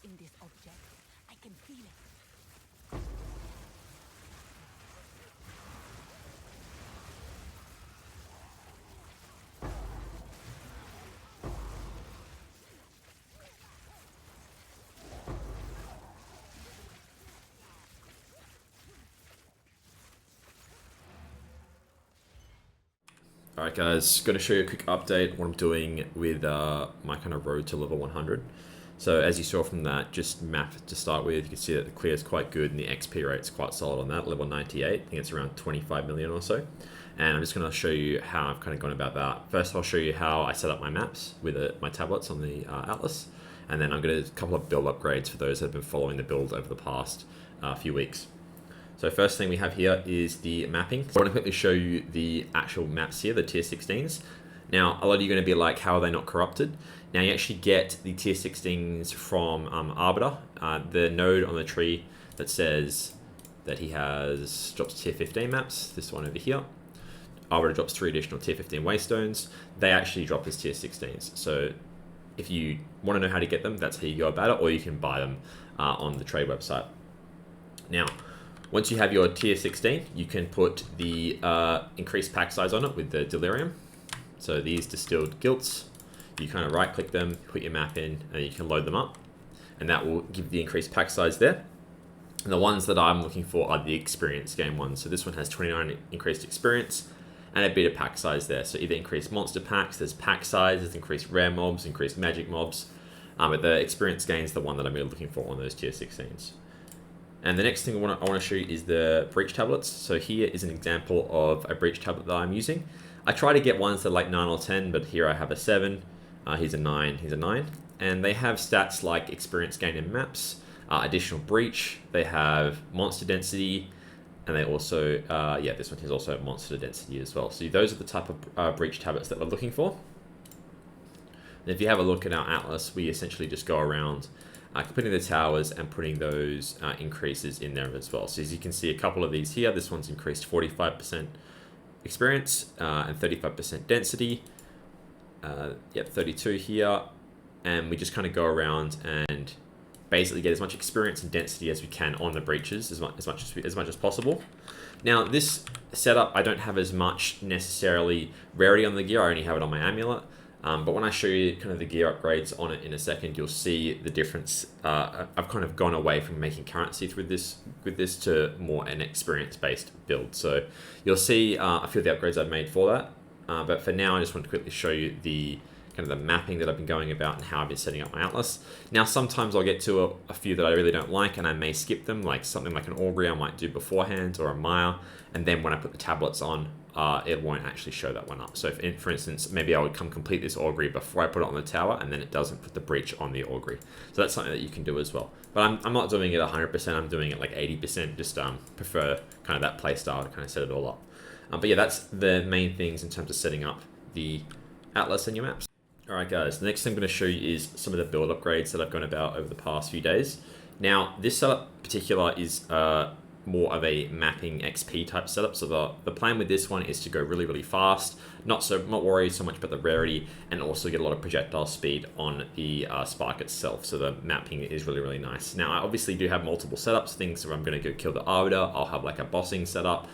in this object. I can feel it. Alright guys, going to show you a quick update what I'm doing with my kind of road to level 100. So as you saw from that, just map to start with, you can see that the clear is quite good and the XP rate is quite solid on that, level 98. I think it's around 25 million or so. And I'm just going to show you how I've kind of gone about that. First I'll show you how I set up my maps with my tablets on the Atlas. And then I'm going to do a couple of build upgrades for those that have been following the build over the past few weeks. So first thing we have here is the mapping. I want to quickly show you the actual maps here, the tier 16s. Now, a lot of you are going to be like, how are they not corrupted? Now, you actually get the tier 16s from Arbiter, the node on the tree that says that he has drops tier 15 maps, this one over here. Arbiter drops 3 additional tier 15 waystones. They actually drop as tier 16s. So if you want to know how to get them, that's how you go about it, or you can buy them on the trade website. Now, once you have your tier 16, you can put the increased pack size on it with the Delirium. So these distilled gilts, you kind of right click them, put your map in, and you can load them up. And that will give the increased pack size there. And the ones that I'm looking for are the experience game ones. So this one has 29 increased experience and a bit of pack size there. So either increased monster packs, there's pack size, there's increased rare mobs, increased magic mobs. But the experience gain is the one that I'm really looking for on those tier 16s. And the next thing I want to show you is the breach tablets. So here is an example of a breach tablet that I'm using. I try to get ones that are like 9 or 10, but here I have a 7. Here's a 9, here's a 9. And they have stats like experience gain in maps, additional breach, they have monster density, and they also, yeah, this one is also monster density as well. So those are the type of breach tablets that we're looking for. And if you have a look at our Atlas, we essentially just go around completing the towers and putting those increases in there as well. So as you can see, a couple of these here, this one's increased 45% experience and 35% density. Yep, 32 here. And we just kind of go around and basically get as much experience and density as we can on the breaches as much as possible. Now this setup, I don't have as much necessarily rarity on the gear. I only have it on my amulet. But when I show you kind of the gear upgrades on it in a second, you'll see the difference. I've kind of gone away from making currency with this to more an experience-based build. So you'll see a few of the upgrades I've made for that. But for now, I just want to quickly show you the kind of the mapping that I've been going about and how I've been setting up my Atlas. Now, sometimes I'll get to a few that I really don't like and I may skip them, like something like an Augury I might do beforehand, or a Maya, and then when I put the tablets on, it won't actually show that one up. So if, for instance, maybe I would come complete this Augury before I put it on the tower, and then it doesn't put the breach on the Augury. So that's something that you can do as well. But I'm not doing it 100%, I'm doing it like 80%, just prefer kind of that play style to kind of set it all up. But yeah, that's the main things in terms of setting up the Atlas and your maps. Alright guys, the next thing I'm going to show you is some of the build upgrades that I've gone about over the past few days. Now, this setup in particular is more of a mapping XP type setup. So the plan with this one is to go really, really fast, not worried so much about the rarity, and also get a lot of projectile speed on the spark itself. So the mapping is really, really nice. Now, I obviously do have multiple setups, things where I'm going to go kill the Arbiter, I'll have like a bossing setup.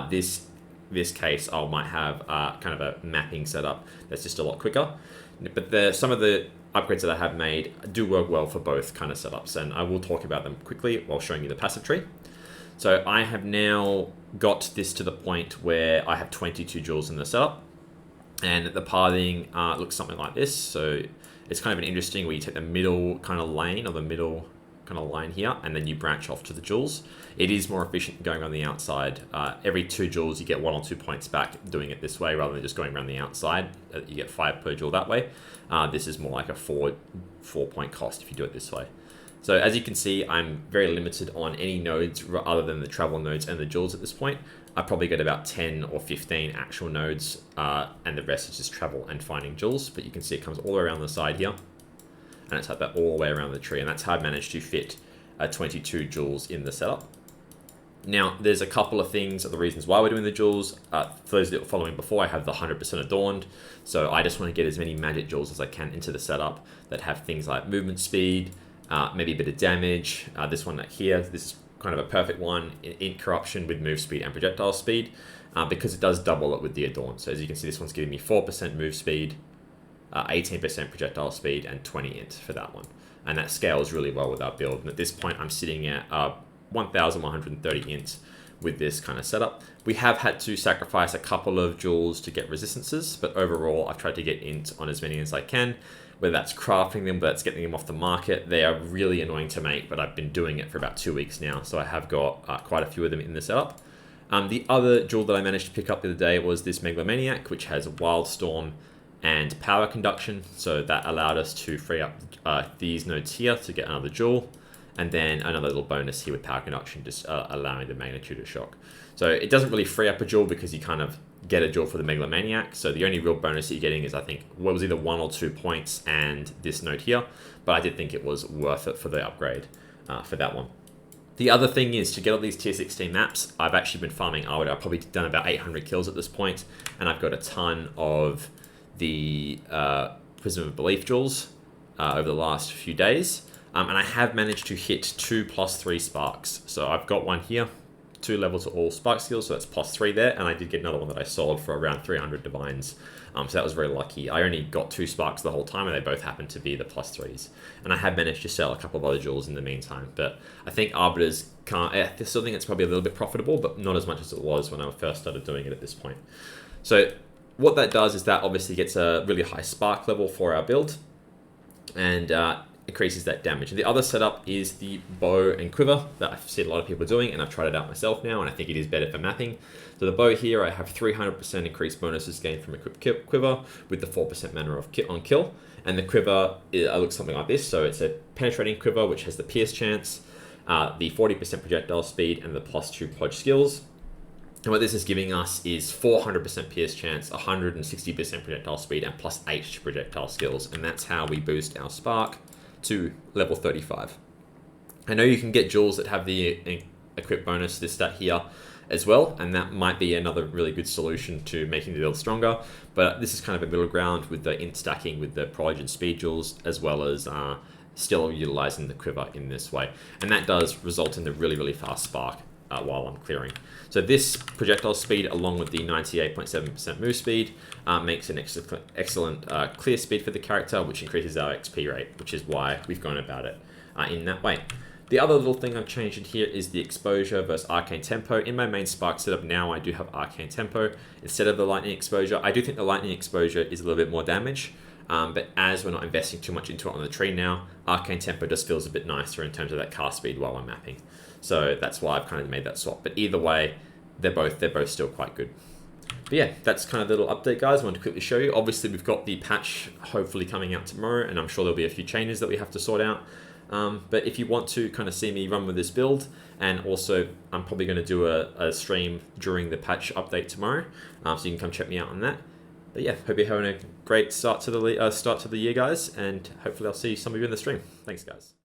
This case, I might have kind of a mapping setup that's just a lot quicker. But some of the upgrades that I have made do work well for both kind of setups, and I will talk about them quickly while showing you the passive tree. So I have now got this to the point where I have 22 joules in the setup, and the pathing looks something like this. So it's kind of an interesting where you take the middle kind of lane, or the middle kind of line here, and then you branch off to the joules. It is more efficient than going on the outside. Every 2 joules you get 1 or 2 points back doing it this way rather than just going around the outside. You get 5 per joule that way. This is more like a 4 point cost if you do it this way. So as you can see, I'm very limited on any nodes other than the travel nodes and the joules at this point. I probably get about 10 or 15 actual nodes, and the rest is just travel and finding joules. But you can see it comes all around the side here, and it's like that all the way around the tree, and that's how I managed to fit 22 joules in the setup. Now, there's a couple of things, the reasons why we're doing the joules. For those that were following before, I have the 100% Adorned, so I just want to get as many magic joules as I can into the setup that have things like movement speed, maybe a bit of damage. This one here, this is kind of a perfect one in corruption with move speed and projectile speed, because it does double it with the Adorned. So as you can see, this one's giving me 4% move speed, 18% projectile speed, and 20 int for that one. And that scales really well with our build. And at this point, I'm sitting at 1,130 int with this kind of setup. We have had to sacrifice a couple of jewels to get resistances, but overall, I've tried to get int on as many as I can, whether that's crafting them, whether that's getting them off the market. They are really annoying to make, but I've been doing it for about 2 weeks now, so I have got quite a few of them in the setup. The other jewel that I managed to pick up the other day was this Megalomaniac, which has Wildstorm and Power Conduction, so that allowed us to free up these nodes here to get another jewel, and then another little bonus here with Power Conduction, just allowing the Magnitude of Shock. So it doesn't really free up a jewel because you kind of get a jewel for the Megalomaniac, so the only real bonus that you're getting is, I think, what was either 1 or 2 points and this node here, but I did think it was worth it for the upgrade for that one. The other thing is, to get all these tier 16 maps, I've actually been farming Arwood. I've probably done about 800 kills at this point, and I've got a ton of the Prism of Belief jewels over the last few days. And I have managed to hit 2+3 sparks. So I've got one here, 2 level to all spark skills, so that's +3 there. And I did get another one that I sold for around 300 divines. So that was very lucky. I only got 2 sparks the whole time, and they both happened to be the +3s. And I have managed to sell a couple of other jewels in the meantime. But I think Arbiters can't, I still think it's probably a little bit profitable, but not as much as it was when I first started doing it at this point. So what that does is that obviously gets a really high spark level for our build, and increases that damage. And the other setup is the bow and quiver that I've seen a lot of people doing, and I've tried it out myself now, and I think it is better for mapping. So the bow here, I have 300% increased bonuses gained from equipped quiver with the 4% mana of on kill. And the quiver looks something like this. So it's a penetrating quiver, which has the pierce chance, the 40% projectile speed, and the +2 podge skills. And what this is giving us is 400% pierce chance, 160% projectile speed, and +8 projectile skills. And that's how we boost our spark to level 35. I know you can get jewels that have the equip bonus, this stat here, as well, and that might be another really good solution to making the build stronger, but this is kind of a middle ground with the int stacking with the proj and speed jewels, as well as still utilizing the quiver in this way. And that does result in the really, really fast spark while I'm clearing. So this projectile speed, along with the 98.7% move speed, makes an excellent clear speed for the character, which increases our XP rate, which is why we've gone about it in that way. The other little thing I've changed in here is the exposure versus arcane tempo. In my main spark setup now, I do have arcane tempo instead of the lightning exposure. I do think the lightning exposure is a little bit more damage, but as we're not investing too much into it on the tree now, arcane tempo just feels a bit nicer in terms of that cast speed while I'm mapping. So that's why I've kind of made that swap. But either way, they're both still quite good. But yeah, that's kind of the little update, guys. I wanted to quickly show you. Obviously, we've got the patch hopefully coming out tomorrow, and I'm sure there'll be a few changes that we have to sort out. But if you want to kind of see me run with this build, and also I'm probably going to do a stream during the patch update tomorrow, so you can come check me out on that. But yeah, hope you're having a great start to the year, guys, and hopefully I'll see some of you in the stream. Thanks, guys.